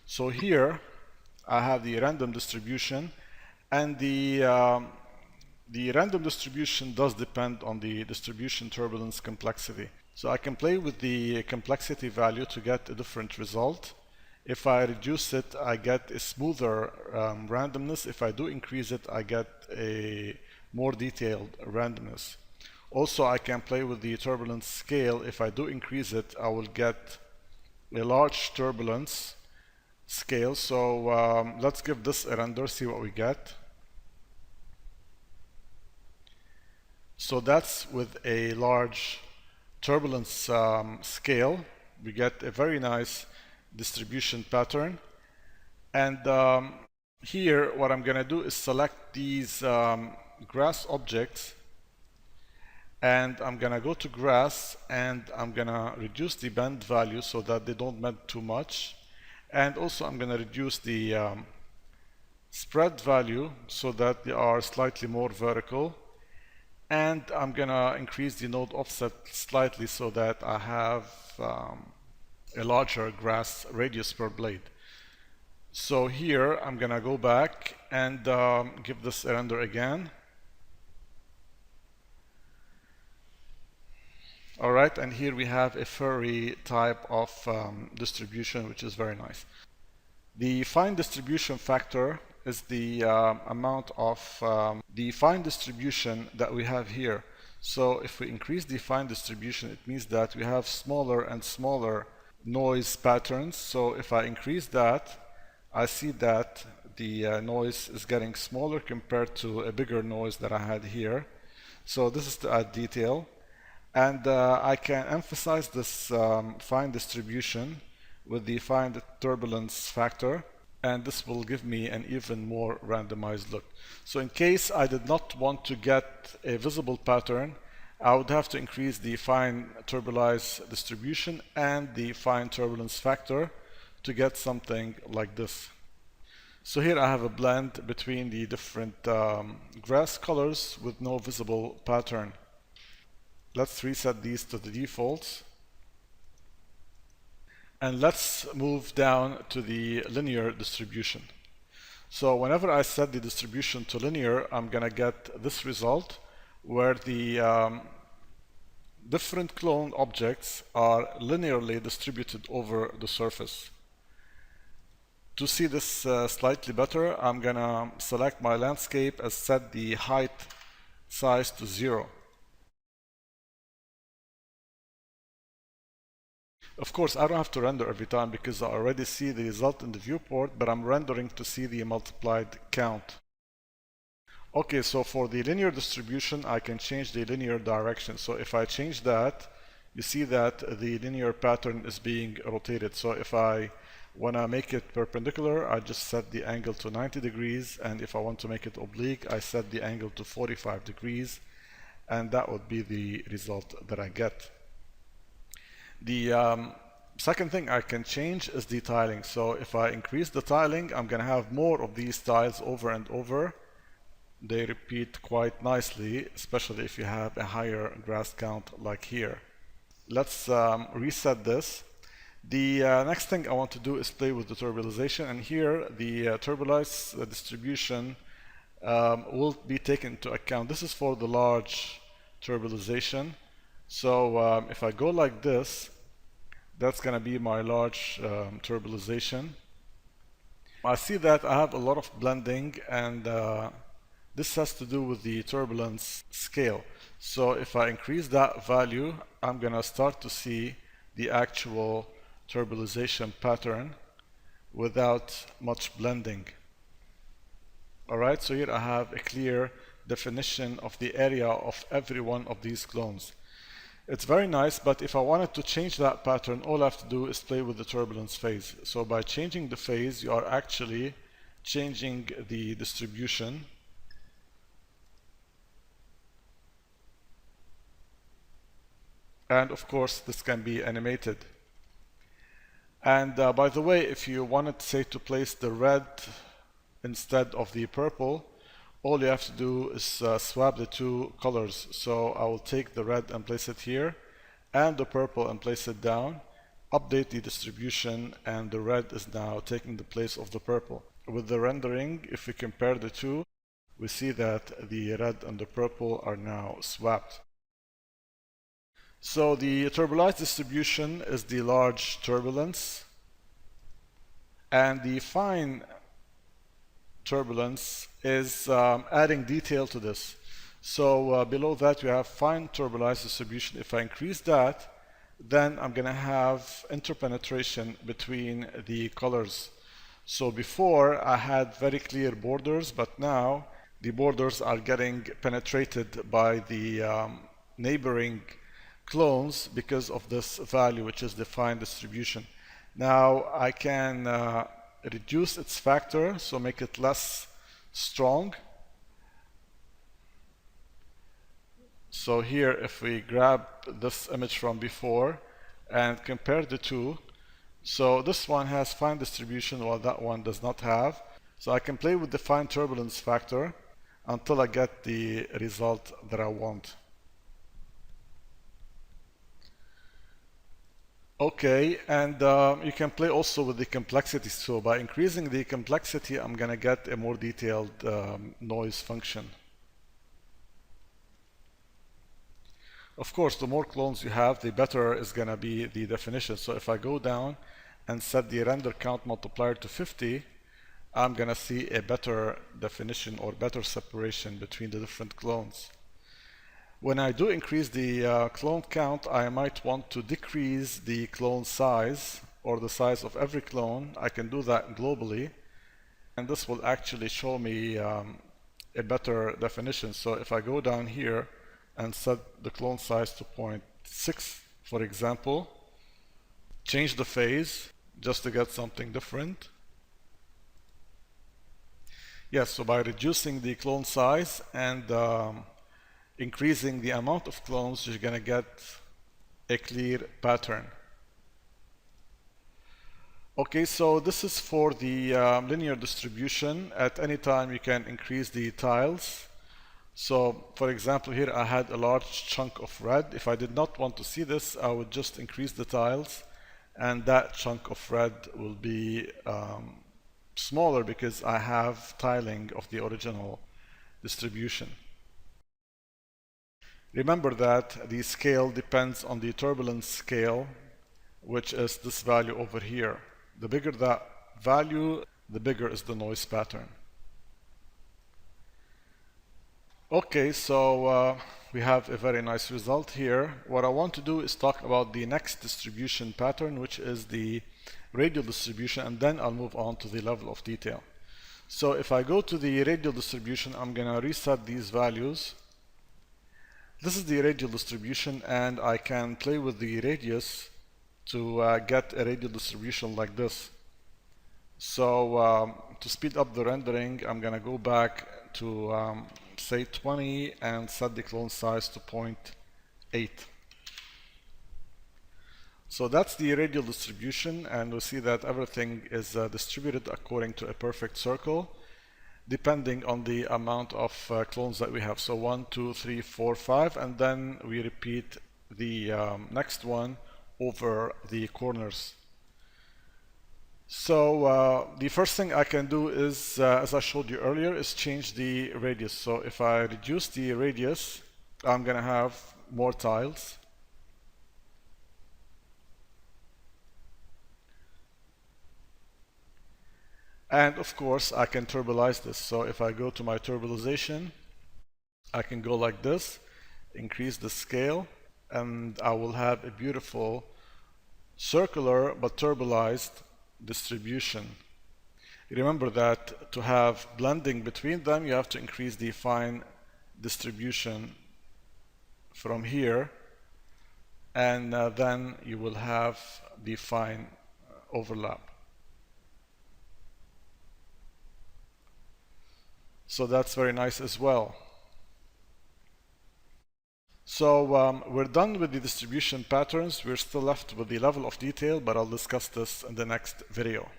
So here I have the random distribution, and the random distribution does depend on the distribution turbulence complexity. So I can play with the complexity value to get a different result. If I reduce it, I get a smoother randomness. If I do increase it, I get a more detailed randomness. Also, I can play with the turbulence scale. If I do increase it, I will get a large turbulence scale. So let's give this a render, see what we get. So that's with a large turbulence scale. We get a very nice distribution pattern. And here, what I'm going to do is select these grass objects, and I'm going to go to grass, and I'm going to reduce the bend value so that they don't bend too much. And also I'm going to reduce the spread value so that they are slightly more vertical. And I'm going to increase the node offset slightly so that I have a larger grass radius per blade. So here I'm going to go back and give this a render again. All right, and here we have a furry type of distribution, which is very nice. The fine distribution factor is the amount of the fine distribution that we have here. So if we increase the fine distribution, it means that we have smaller and smaller noise patterns. So if I increase that, I see that the noise is getting smaller compared to a bigger noise that I had here. So this is to add detail. And I can emphasize this fine distribution with the fine turbulence factor, and this will give me an even more randomized look. So in case I did not want to get a visible pattern, I would have to increase the fine turbulence distribution and the fine turbulence factor to get something like this. So here I have a blend between the different grass colors with no visible pattern. Let's reset these to the defaults. And let's move down to the linear distribution. So whenever I set the distribution to linear, I'm going to get this result where the different clone objects are linearly distributed over the surface. To see this slightly better, I'm going to select my landscape and set the height size to 0. Of course, I don't have to render every time because I already see the result in the viewport, but I'm rendering to see the multiplied count. Okay, so for the linear distribution, I can change the linear direction. So if I change that, you see that the linear pattern is being rotated. So if I want to make it perpendicular, I just set the angle to 90 degrees. And if I want to make it oblique, I set the angle to 45 degrees. And that would be the result that I get. The second thing I can change is the tiling. So if I increase the tiling, I'm going to have more of these tiles over and over. They repeat quite nicely, especially if you have a higher grass count like here. Let's reset this. The next thing I want to do is play with the turbulization, and here the turbulence distribution will be taken into account. This is for the large turbulization. So if I go like this, that's going to be my large turbulization. I see that I have a lot of blending, and this has to do with the turbulence scale. So if I increase that value, I'm going to start to see the actual turbulization pattern without much blending. Alright, so here I have a clear definition of the area of every one of these clones. It's very nice, but if I wanted to change that pattern, all I have to do is play with the turbulence phase. So by changing the phase, you are actually changing the distribution. And of course, this can be animated. And by the way, if you wanted, say, to place the red instead of the purple, all you have to do is swap the two colors. So I will take the red and place it here, and the purple and place it down. update the distribution, and the red is now taking the place of the purple. With the rendering, if we compare the two, we see that the red and the purple are now swapped. So the turbulence distribution is the large turbulence, and the fine turbulence is adding detail to this. So below that you have fine turbulence distribution. If I increase that, then I'm going to have interpenetration between the colors. So before I had very clear borders, but now the borders are getting penetrated by the neighboring clones because of this value, which is the fine distribution. Now I can reduce its factor, so make it less strong. So here, if we grab this image from before and compare the two, so this one has fine distribution while that one does not have. So I can play with the fine turbulence factor until I get the result that I want. Okay, and you can play also with the complexity. So by increasing the complexity, I'm going to get a more detailed noise function. Of course, the more clones you have, the better is going to be the definition. So if I go down and set the render count multiplier to 50, I'm going to see a better definition or better separation between the different clones. When I do increase the clone count, I might want to decrease the clone size or the size of every clone. I can do that globally, and this will actually show me a better definition. So if I go down here and set the clone size to 0.6, for example, change the phase just to get something different. Yes, so by reducing the clone size and increasing the amount of clones, you're going to get a clear pattern. Okay, so this is for the linear distribution. At any time you can increase the tiles. So for example, here I had a large chunk of red. If I did not want to see this, I would just increase the tiles, and that chunk of red will be smaller because I have tiling of the original distribution. Remember that the scale depends on the turbulence scale, which is this value over here. The bigger that value, the bigger is the noise pattern. Okay, so we have a very nice result here. What I want to do is talk about the next distribution pattern, which is the radial distribution, and then I'll move on to the level of detail. So if I go to the radial distribution, I'm going to reset these values. This is the radial distribution, and I can play with the radius to get a radial distribution like this. So to speed up the rendering, I'm going to go back to say 20 and set the clone size to 0.8. So that's the radial distribution, and we see that everything is distributed according to a perfect circle, depending on the amount of clones that we have. So 1, 2, 3, 4, 5, and then we repeat the next one over the corners. So the first thing I can do is, as I showed you earlier, is change the radius. So if I reduce the radius, I'm going to have more tiles. And of course, I can turbulence this. So if I go to my turbulization, I can go like this, increase the scale, and I will have a beautiful circular but turbulized distribution. Remember that to have blending between them, you have to increase the fine distribution from here, and then you will have the fine overlap. So that's very nice as well. So we're done with the distribution patterns. We're still left with the level of detail, but I'll discuss this in the next video.